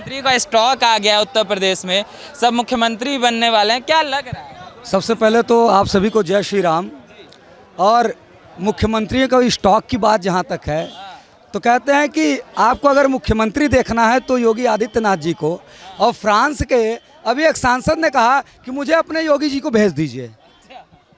मुख्यमंत्री का स्टॉक आ गया उत्तर प्रदेश में, सब मुख्यमंत्री बनने वाले हैं, क्या लग रहा है? सबसे पहले तो आप सभी को जय श्री राम। और मुख्यमंत्री का स्टॉक की बात जहाँ तक है तो कहते हैं कि आपको अगर मुख्यमंत्री देखना है तो योगी आदित्यनाथ जी को। और फ्रांस के अभी एक सांसद ने कहा कि मुझे अपने योगी जी को भेज दीजिए,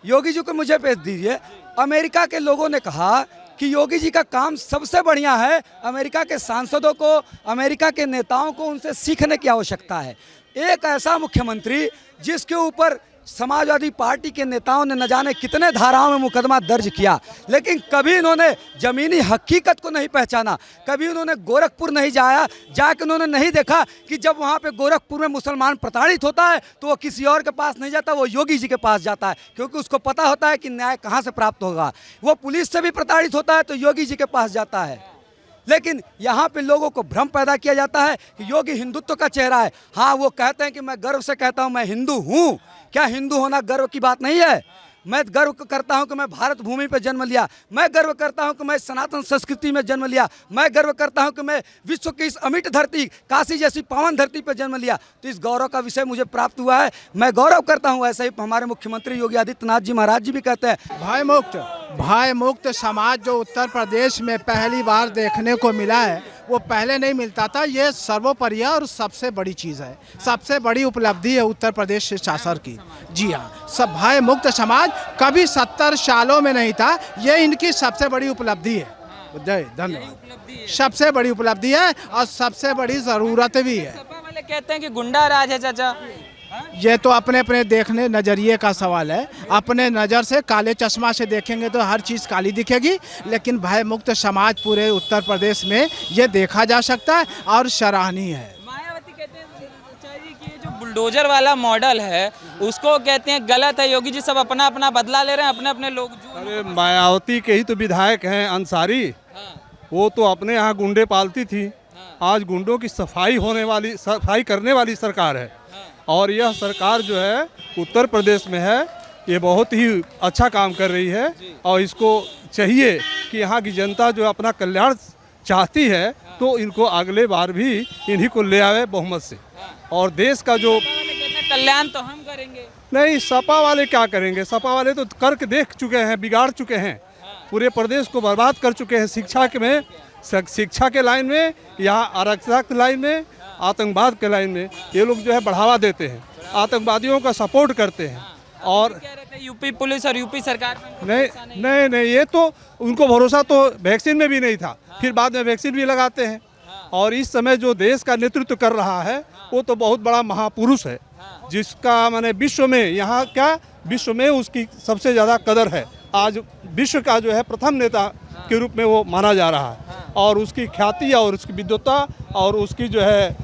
योगी जी को मुझे भेज दीजिए। अमेरिका के लोगों ने कहा कि योगी जी का काम सबसे बढ़िया है, अमेरिका के सांसदों को, अमेरिका के नेताओं को उनसे सीखने की आवश्यकता है। एक ऐसा मुख्यमंत्री जिसके ऊपर समाजवादी पार्टी के नेताओं ने न जाने कितने धाराओं में मुकदमा दर्ज किया, लेकिन कभी इन्होंने ज़मीनी हकीकत को नहीं पहचाना, कभी उन्होंने गोरखपुर नहीं जाके उन्होंने नहीं देखा कि जब वहाँ पे गोरखपुर में मुसलमान प्रताड़ित होता है तो वो किसी और के पास नहीं जाता, वो योगी जी के पास जाता है, क्योंकि उसको पता होता है कि न्याय कहाँ से प्राप्त होगा। वो पुलिस से भी प्रताड़ित होता है तो योगी जी के पास जाता है। लेकिन यहाँ पे लोगों को भ्रम पैदा किया जाता है कि योगी हिंदुत्व का चेहरा है। हाँ, वो कहते हैं कि मैं गर्व से कहता हूँ मैं हिंदू हूँ। क्या हिंदू होना गर्व की बात नहीं है? मैं गर्व करता हूं कि मैं भारत भूमि पर जन्म लिया, मैं गर्व करता हूं कि मैं सनातन संस्कृति में जन्म लिया, मैं गर्व करता हूं कि मैं विश्व की इस अमिट धरती काशी जैसी पावन धरती पर जन्म लिया। तो इस गौरव का विषय मुझे प्राप्त हुआ है, मैं गौरव करता हूं। ऐसे ही हमारे मुख्यमंत्री योगी आदित्यनाथ जी महाराज जी भी कहते हैं भय मुक्त समाज जो उत्तर प्रदेश में पहली बार देखने को मिला है, वो पहले नहीं मिलता था। ये सर्वोपरि है और सबसे बड़ी चीज़ है, सबसे बड़ी उपलब्धि है उत्तर प्रदेश शासन की। जी हाँ, सब भय मुक्त समाज कभी 70 सालों में नहीं था, ये इनकी सबसे बड़ी उपलब्धि है। जय धन्यवाद। सबसे बड़ी उपलब्धि है और सबसे बड़ी ज़रूरत भी है। सपा वाले कहते हैं कि गुंडा राज है चाचा। ये तो अपने अपने देखने नज़रिए का सवाल है। अपने नज़र से काले चश्मा से देखेंगे तो हर चीज़ काली दिखेगी, लेकिन भय मुक्त समाज पूरे उत्तर प्रदेश में ये देखा जा सकता है और सराहनीय है। मायावती कहते हैं कि जो बुलडोजर वाला मॉडल है उसको कहते हैं गलत है, योगी जी सब अपना अपना बदला ले रहे हैं, अपने अपने लोग। अरे मायावती के ही तो विधायक हैं अंसारी, वो तो अपने यहाँ गुंडे पालती थी। आज गुंडों की सफाई करने वाली सरकार है। और यह सरकार जो है उत्तर प्रदेश में है, ये बहुत ही अच्छा काम कर रही है। और इसको चाहिए कि यहाँ की जनता जो अपना कल्याण चाहती है तो इनको अगले बार भी इन्हीं को ले आवे बहुमत से। और देश का जो कल्याण तो हम करेंगे। नहीं, सपा वाले क्या करेंगे? सपा वाले तो करके देख चुके हैं, बिगाड़ चुके हैं, पूरे प्रदेश को बर्बाद कर चुके हैं। शिक्षा के लाइन में, यहाँ आरक्षक लाइन में, आतंकवाद के लाइन में ये लोग जो है बढ़ावा देते हैं, आतंकवादियों का सपोर्ट करते हैं। और कह रहे थे यूपी पुलिस और यूपी सरकार नहीं, ये तो उनको भरोसा तो वैक्सीन में भी नहीं था, फिर बाद में वैक्सीन भी लगाते हैं। और इस समय जो देश का नेतृत्व कर रहा है वो तो बहुत बड़ा महापुरुष है, जिसका माने विश्व में, यहाँ क्या विश्व में उसकी सबसे ज़्यादा कदर है। आज विश्व का जो है प्रथम नेता के रूप में वो माना जा रहा है। और उसकी ख्याति और उसकी विद्वता और उसकी जो है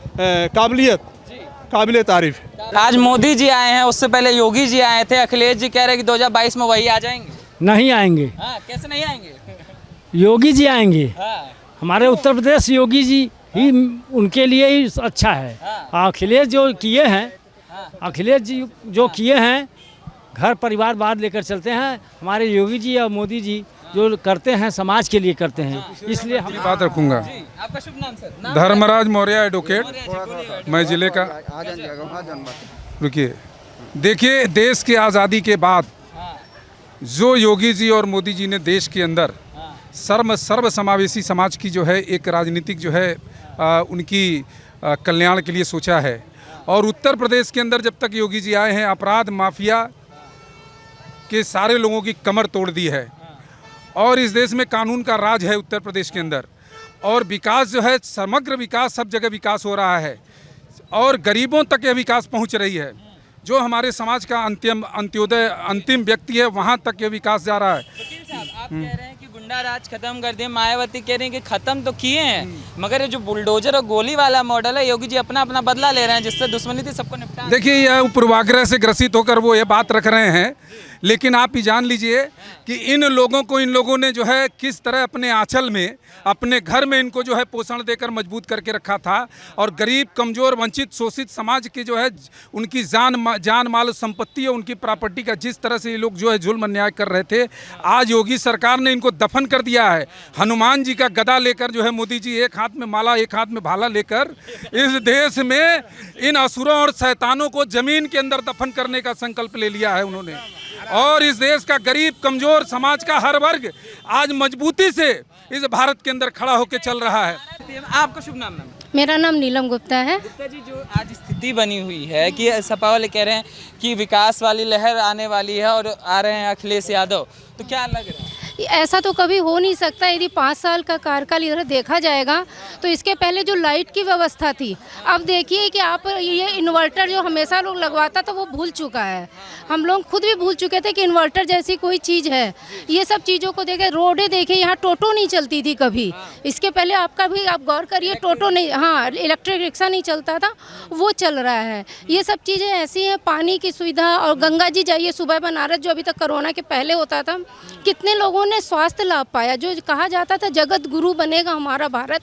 काबिले तारीफ है। आज मोदी जी आए हैं, उससे पहले योगी जी आए थे, अखिलेश जी कह रहे हैं कि 2022 में वही आ जाएंगे। नहीं आएंगे। कैसे नहीं आएंगे? योगी जी आएंगे। हमारे उत्तर प्रदेश योगी जी ही उनके लिए ही अच्छा है। अखिलेश जो किए हैं, अखिलेश जी जो किए हैं, घर परिवार बाद लेकर चलते हैं। हमारे योगी जी और मोदी जी जो करते हैं समाज के लिए करते हैं, इसलिए हम बात रखूंगा। आपका शुभ नाम सर? धर्मराज मौर्य एडवोकेट, मैं जिले का। रुकिए, देखिए, देश की आज़ादी के बाद जो योगी जी और मोदी जी ने देश के अंदर सर्व समावेशी समाज की जो है एक राजनीतिक जो है उनकी कल्याण के लिए सोचा है। और उत्तर प्रदेश के अंदर जब तक योगी जी आए हैं, अपराध माफिया के सारे लोगों की कमर तोड़ दी है। और इस देश में कानून का राज है उत्तर प्रदेश के अंदर। और विकास जो है, समग्र विकास, सब जगह विकास हो रहा है और गरीबों तक यह विकास पहुंच रही है। जो हमारे समाज का अंतिम व्यक्ति है, वहां तक ये विकास जा रहा है। वकील साहब, आप कह रहे हैं कि गुंडा राज खत्म कर दिए, मायावती कह रही हैं कि खत्म तो किए हैं, मगर ये जो बुलडोजर और गोली वाला मॉडल है, योगी जी अपना अपना बदला ले रहे हैं, जिससे दुश्मनी थी सबको निपटा। देखिए, यह पूर्वाग्रह से ग्रसित होकर वो ये बात रख रहे हैं लेकिन आप ही जान लीजिए कि इन लोगों ने जो है किस तरह अपने आंचल में, अपने घर में इनको जो है पोषण देकर मजबूत करके रखा था, और गरीब, कमज़ोर, वंचित, शोषित समाज के जो है उनकी जान माल, संपत्ति और उनकी प्रॉपर्टी का जिस तरह से ये लोग जो है जुल्म अन्याय कर रहे थे, आज योगी सरकार ने इनको दफन कर दिया है। हनुमान जी का गदा लेकर जो है मोदी जी एक हाथ में माला एक हाथ में भाला लेकर इस देश में इन असुरों और शैतानों को जमीन के अंदर दफन करने का संकल्प ले लिया है उन्होंने। और इस देश का गरीब, कमजोर समाज का हर वर्ग आज मजबूती से इस भारत के अंदर खड़ा होकर चल रहा है। आपका शुभ नाम? मेरा नाम नीलम गुप्ता है। गुप्ता जी, जो आज स्थिति बनी हुई है कि सपा वाले कह रहे हैं कि विकास वाली लहर आने वाली है और आ रहे हैं अखिलेश यादव, तो क्या लग रहा है? ऐसा तो कभी हो नहीं सकता। यदि 5 साल का कार्यकाल इधर देखा जाएगा तो इसके पहले जो लाइट की व्यवस्था थी, अब देखिए कि आप ये इन्वर्टर जो हमेशा लोग लगवाता था वो भूल चुका है। हम लोग खुद भी भूल चुके थे कि इन्वर्टर जैसी कोई चीज़ है। ये सब चीज़ों को देखे, रोडें देखे, यहाँ टोटो नहीं चलती थी कभी। इसके पहले आपका भी आप गौर करिए, टोटो नहीं, हाँ इलेक्ट्रिक रिक्शा नहीं चलता था, वो चल रहा है। ये सब चीज़ें ऐसी हैं, पानी की सुविधा, और गंगा जी जाइए सुबह बनारस, जो अभी तक कोरोना के पहले होता था, कितने लोगों ने स्वास्थ्य लाभ पाया। जो कहा जाता था जगत गुरु बनेगा हमारा भारत,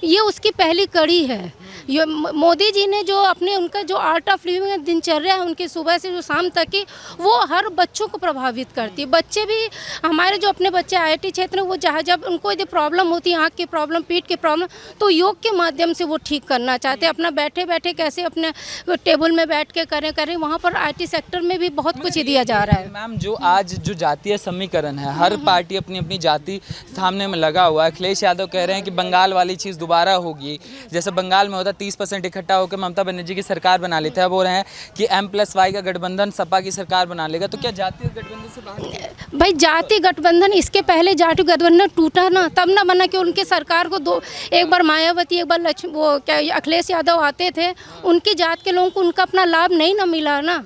ये उसकी पहली कड़ी है। ये मोदी जी ने जो अपने उनका जो आर्ट ऑफ लिविंग दिनचर्या है उनकी सुबह से जो शाम तक की, वो हर बच्चों को प्रभावित करती है। बच्चे भी, हमारे जो अपने बच्चे IIT क्षेत्र में, वो जहाँ जब उनको यदि प्रॉब्लम होती है, आँख की प्रॉब्लम, पीठ की प्रॉब्लम, तो योग के माध्यम से वो ठीक करना चाहते हैं। अपना बैठे बैठे कैसे अपने टेबल में बैठ के करें वहाँ पर IT सेक्टर में भी बहुत कुछ दिया जा रहा है। मैम, जो आज जो जातीय समीकरण है, हर पार्टी अपनी अपनी जाति सामने में लगा हुआ है। अखिलेश यादव कह रहे हैं कि बंगाल वाली चीज़ दोबारा होगी, जैसे बंगाल में होता 30% इकट्ठा होकर ममता बनर्जी की सरकार बना लेता है। बोल रहे हैं कि M+Y का गठबंधन सपा की सरकार बना लेगा, तो क्या जातीय गठबंधन से बाहर? भाई जाति गठबंधन, इसके पहले जाति गठबंधन टूटा ना, तब ना बना कि उनकी सरकार को एक बार मायावती, एक बार वो क्या अखिलेश यादव आते थे, उनकी जात के लोगों को उनका अपना लाभ नहीं ना मिला ना,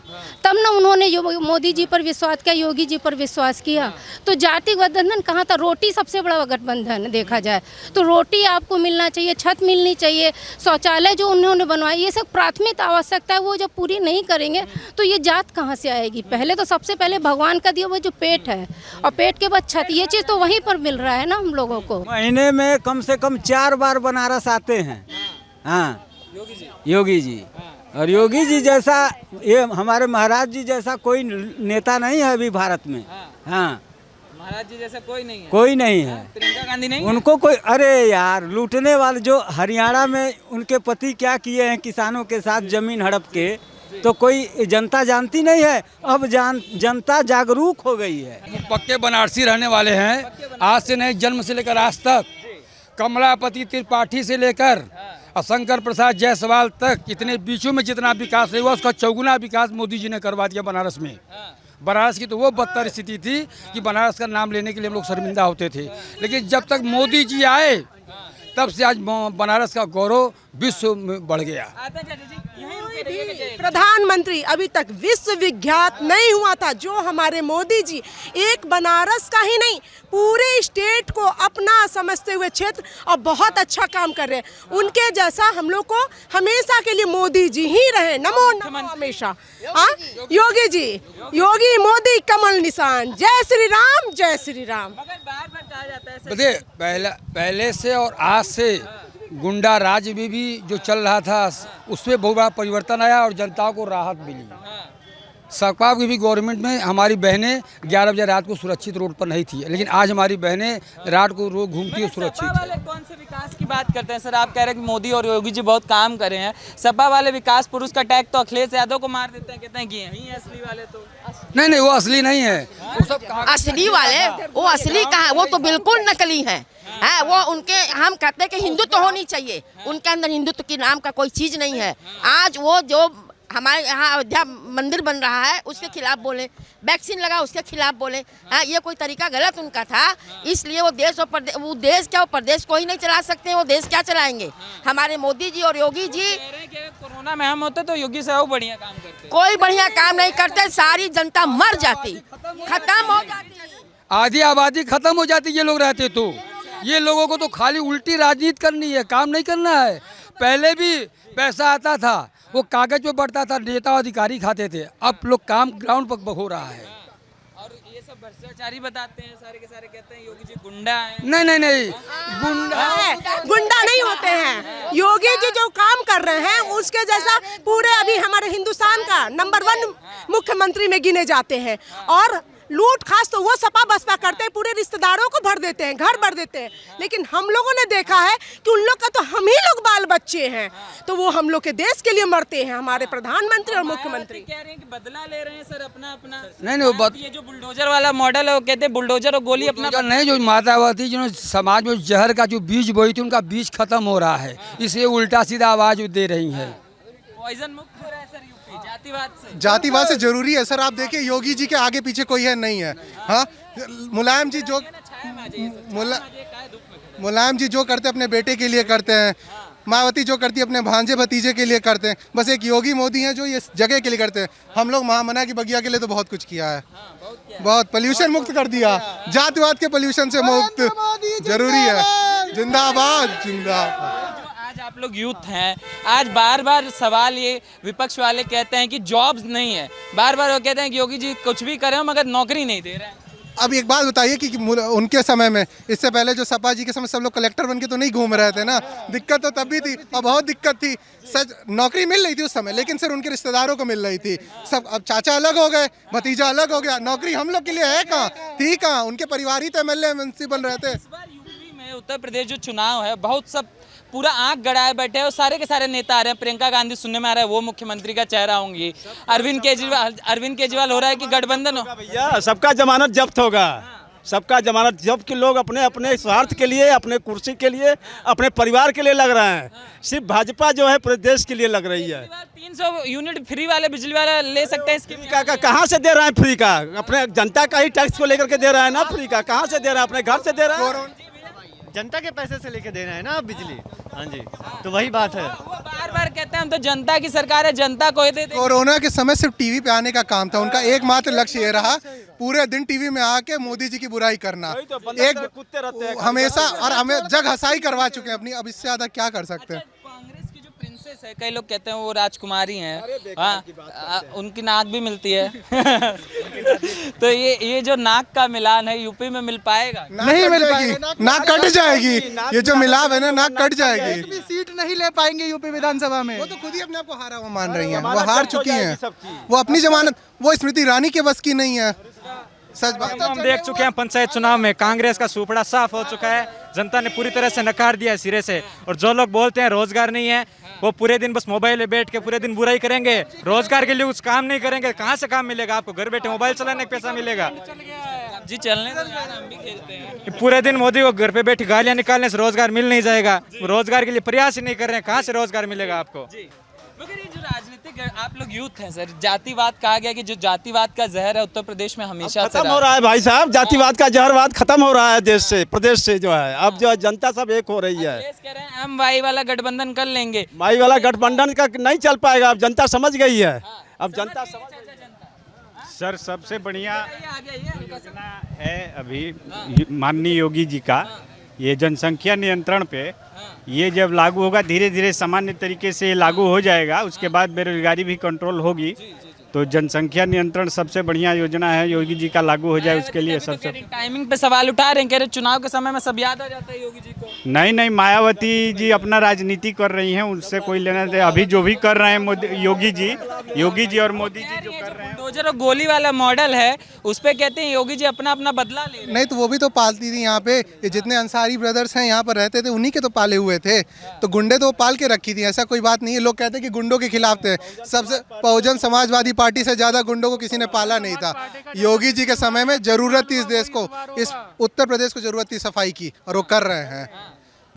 तब ना उन्होंने मोदी जी पर विश्वास किया, योगी जी पर विश्वास किया। तो जाति गठबंधन कहाँ था? रोटी सबसे बड़ा गठबंधन देखा जाए तो रोटी आपको मिलना चाहिए, छत मिलनी चाहिए, शौचालय जो उन्होंने बनवाई, ये सब प्राथमिक आवश्यकता है। वो जब पूरी नहीं करेंगे तो ये जात कहाँ से आएगी? पहले तो सबसे पहले भगवान का दिया वो जो पेट है, और पेट के बाद छत, ये चीज़ तो वहीं पर मिल रहा है ना हम लोगों को। महीने में कम से कम 4 बार बनारस आते हैं। हाँ, योगी जी। और योगी जी जैसा, ये हमारे महाराज जी जैसा कोई नेता नहीं है अभी भारत में। हाँ, महाराज जी जैसा कोई नहीं है, कोई नहीं है। प्रियंका गांधी नहीं, उनको कोई, अरे यार, लूटने वाले जो हरियाणा में उनके पति क्या किए हैं किसानों के साथ जमीन हड़प के, तो कोई जनता जानती नहीं है। अब जनता जागरूक हो गई है। पक्के बनारसी रहने वाले हैं, आज से नहीं, जन्म से लेकर आज तक। कमलापति त्रिपाठी से लेकर शंकर प्रसाद जायसवाल तक, इतने बीचों में जितना विकास हुआ उसका चौगुना विकास मोदी जी ने करवा दिया बनारस में। बनारस की तो वो बदतर स्थिति थी कि बनारस का नाम लेने के लिए हम लोग शर्मिंदा होते थे, लेकिन जब तक मोदी जी आए तब से आज बनारस का गौरव विश्व में बढ़ गया। प्रधानमंत्री अभी तक विश्व विख्यात नहीं हुआ था, जो हमारे मोदी जी एक बनारस का ही नहीं, पूरे स्टेट को अपना समझते हुए क्षेत्र और बहुत अच्छा काम कर रहे हैं। उनके जैसा हम लोग को हमेशा के लिए मोदी जी ही रहे। नमो नमो हमेशा। हाँ, योगी जी, योगी मोदी कमल निशान, जय श्री राम, जय श्री राम। देखिए, पहले से और आज से गुंडा राज में भी जो चल रहा था उसमें बहुत बड़ा परिवर्तन आया और जनता को राहत मिली। सपा की भी गवर्नमेंट में हमारी बहनें 11 बजे रात को सुरक्षित रोड पर नहीं थी, लेकिन आज हमारी बहनें रात को रोड घूमती है सुरक्षित। सपा वाले कौन से विकास की बात करते हैं सर? आप कह रहे हैं कि मोदी और योगी जी बहुत काम करे हैं, सपा वाले विकास पुरुष का टैग तो अखिलेश यादव को मार देते हैं, कहते हैं कि यही है असली वाले। तो नहीं, वो असली नहीं है, वो सब असली वाले, वो असली कहाँ, वो तो बिल्कुल नकली है। वो उनके, हम कहते हैं कि हिंदुत्व होनी चाहिए, उनके अंदर हिंदुत्व की नाम का कोई चीज़ नहीं है। आज वो जो हमारे यहाँ अयोध्या मंदिर बन रहा है उसके खिलाफ बोले, वैक्सीन लगा उसके खिलाफ बोले। ये कोई तरीका गलत उनका था, इसलिए वो देश और प्रदेश, वो देश क्या, वो प्रदेश को ही नहीं चला सकते, वो देश क्या चलाएंगे? हमारे मोदी जी और योगी जी। कोरोना में हम होते तो योगी साहब बढ़िया काम करते, कोई बढ़िया काम नहीं करते, सारी जनता मर जाती, खत्म हो जाती, आधी आबादी खत्म हो जाती। ये लोग रहते तो, ये लोगों को तो खाली उल्टी राजनीति करनी है, काम नहीं करना है। पहले भी पैसा आता था, वो कागज पे बढ़ता था, नेता अधिकारी खाते थे, अब लोग काम ग्राउंड पर हो रहा है। भ्रष्टाचारी बताते हैं, सारे के सारे कहते हैं योगी जी गुंडा है। नहीं गुंडा नहीं होते हैं। योगी जी जो काम कर रहे हैं उसके जैसा पूरे अभी हमारे हिंदुस्तान का नंबर 1 मुख्यमंत्री में गिने जाते हैं। और लूट खास तो वो सपा बसपा करते हैं, पूरे रिश्तेदारों को भर देते हैं, घर भर देते हैं। लेकिन हम लोगों ने देखा है कि उन लोग का तो हम ही लोग बाल बच्चे हैं, तो वो हम लोग के देश के लिए मरते हैं, हमारे प्रधानमंत्री और मुख्यमंत्री। कह रहे हैं कि बदला ले रहे हैं सर अपना अपना। नहीं ये जो बुलडोजर वाला मॉडल है वो कहते हैं बुलडोजर और गोली अपना नहीं, जो मातावती जिन्होंने समाज में जहर का जो बीज बोई थी उनका बीज खत्म हो रहा है, इसलिए उल्टा सीधा आवाज दे रही है। पॉइजन मुक्त हो रहा है सर यूपी जातिवाद से। जातिवाद से जरूरी है सर। आप देखिए योगी जी के आगे पीछे कोई है नहीं है। हाँ, मुलायम जी जो करते अपने बेटे के लिए करते हैं, मायावती जो करती है अपने भांजे भतीजे के लिए करते हैं, बस एक योगी मोदी हैं जो ये जगह के लिए करते हैं। हम लोग महामना की बगिया के लिए तो बहुत कुछ किया है, बहुत पोल्यूशन मुक्त कर दिया, जातिवाद के पोल्यूशन से मुक्त जरूरी है। जिंदाबाद जिंदाबाद। आज आप लोग यूथ हैं, आज बार बार सवाल ये विपक्ष वाले कहते हैं कि जॉब्स नहीं है, बार बार वो कहते हैं कि योगी जी कुछ भी करें मगर नौकरी नहीं दे रहे हैं। अब एक बात बताइए कि उनके समय में, इससे पहले जो सपा जी के समय सब लोग कलेक्टर बन के तो नहीं घूम रहे थे ना। दिक्कत तो तब भी थी और बहुत दिक्कत थी। सच नौकरी मिल रही थी उस समय, लेकिन सिर्फ उनके रिश्तेदारों को मिल रही थी। सब अब चाचा अलग हो गए, भतीजा अलग हो गया, नौकरी हम लोग के लिए है कहाँ, थी कहाँ। उनके परिवार ही तो MLA MNC बन रहे थे। इस बार यूपी में उत्तर प्रदेश जो चुनाव है बहुत सब पूरा आंख गड़ाए बैठे हैं और सारे के सारे नेता आ रहे हैं। प्रियंका गांधी सुनने में आ रहा है वो मुख्यमंत्री का चेहरा होंगी। अरविंद केजरीवाल हो रहा है कि गठबंधन हो। भैया सबका जमानत जब्त होगा, सबका जमानत जब्त के लोग अपने अपने स्वार्थ के लिए, अपने कुर्सी के लिए, अपने परिवार के लिए लग रहे हैं। सिर्फ भाजपा जो है पूरे देश के लिए लग रही है। 300 यूनिट फ्री वाले बिजली वाला ले सकते हैं इसकी कहाँ से दे रहा है फ्री का? अपने जनता का ही टैक्स को लेकर के दे रहा है ना। फ्री का कहाँ से दे रहा है? अपने घर से दे रहा है, जनता के पैसे से लेके दे रहे हैं ना बिजली। हाँ जी, तो वही बात है। वो बार बार कहते हैं हम तो जनता की सरकार है, जनता को ही दे दे। कोरोना के समय सिर्फ टीवी पे आने का काम था उनका, एकमात्र लक्ष्य ये रहा पूरे दिन टीवी में आके मोदी जी की बुराई करना। एक कुत्ते रहते हैं हमेशा, और हमें जग हसाई करवा चुके हैं अपनी। अब इससे ज्यादा क्या कर सकते हैं। कांग्रेस की जो प्रिंसेस है, कई लोग कहते हैं वो राजकुमारी हैं, हाँ उनकी नाक भी मिलती है। तो ये जो नाक का मिलान है यूपी में मिल पाएगा? नहीं मिल पाएगी, नाक कट जाएगी। ये जो मिलाप है ना, नाक कट जाएगी। एक भी सीट नहीं ले पाएंगे यूपी विधानसभा में। वो तो खुद ही अपने आप को हारा हुआ मान रही है, वो हार चुकी हैं। वो अपनी जमानत, वो स्मृति ईरानी के बस की नहीं है। सच बात हम देख चुके हैं पंचायत चुनाव में कांग्रेस का सुपड़ा साफ हो चुका है। जनता ने पूरी तरह से नकार दिया है सिरे से। और जो लोग बोलते हैं रोजगार नहीं है, वो पूरे दिन बस मोबाइल में बैठ के पूरे दिन बुराई करेंगे, रोजगार के लिए कुछ काम नहीं करेंगे। कहाँ से काम मिलेगा आपको? घर बैठे मोबाइल चलाने का पैसा मिलेगा जी। चलने दो यार, हम भी खेलते हैं। पूरे दिन मोदी को घर पे बैठी गालियां निकालने से रोजगार मिल नहीं जाएगा। रोजगार के लिए प्रयास ही नहीं कर रहे हैं, कहाँ से रोजगार मिलेगा आपको? मगर ये जो राजनीतिक, आप लोग यूथ हैं सर, जातिवाद कहा गया कि जो जातिवाद का जहर है उत्तर प्रदेश में हमेशा से खत्म हो रहा है भाई साहब। जातिवाद का जहरवाद खत्म हो रहा है देश से, प्रदेश से जो है। अब जो जनता सब एक हो रही है। कह रहे हैं हम वाई वाला गठबंधन कर लेंगे। माई वाला गठबंधन का नहीं चल पाएगा, अब जनता समझ गई है। अब जनता सर सबसे बढ़िया योजना है अभी माननीय योगी जी का, ये जनसंख्या नियंत्रण पे। ये जब लागू होगा, धीरे धीरे सामान्य तरीके से लागू हो जाएगा, उसके बाद बेरोजगारी भी कंट्रोल होगी। तो जनसंख्या नियंत्रण सबसे बढ़िया योजना है, योगी जी का लागू हो जाए उसके लिए सबसे। टाइमिंग पे सवाल उठा रहे हैं, कह रहे चुनाव के समय में सब याद आ जाता है योगी जी को। नहीं, मायावती जी अपना राजनीति कर रही हैं, उनसे कोई लेना दे। अभी जो भी कर रहे हैं योगी जी और मोदी जी जो कर रहे हैं, बुलडोजर और गोली वाला मॉडल है, उस पे कहते हैं योगी जी अपना अपना बदला ले। नहीं तो वो भी तो पालती थी यहाँ पे। ये जितने अंसारी ब्रदर्स हैं यहाँ पर रहते थे, उन्हीं के तो पाले हुए थे। तो गुंडे तो पाल के रखी थी, ऐसा कोई बात नहीं है। लोग कहते हैं कि गुंडों के खिलाफ थे। सबसे बहुजन समाजवादी पार्टी से ज्यादा गुंडों को किसी ने पाला नहीं था। योगी जी के समय में जरूरत थी इस देश को, इस उत्तर प्रदेश को जरूरत थी सफाई की, और वो कर रहे हैं।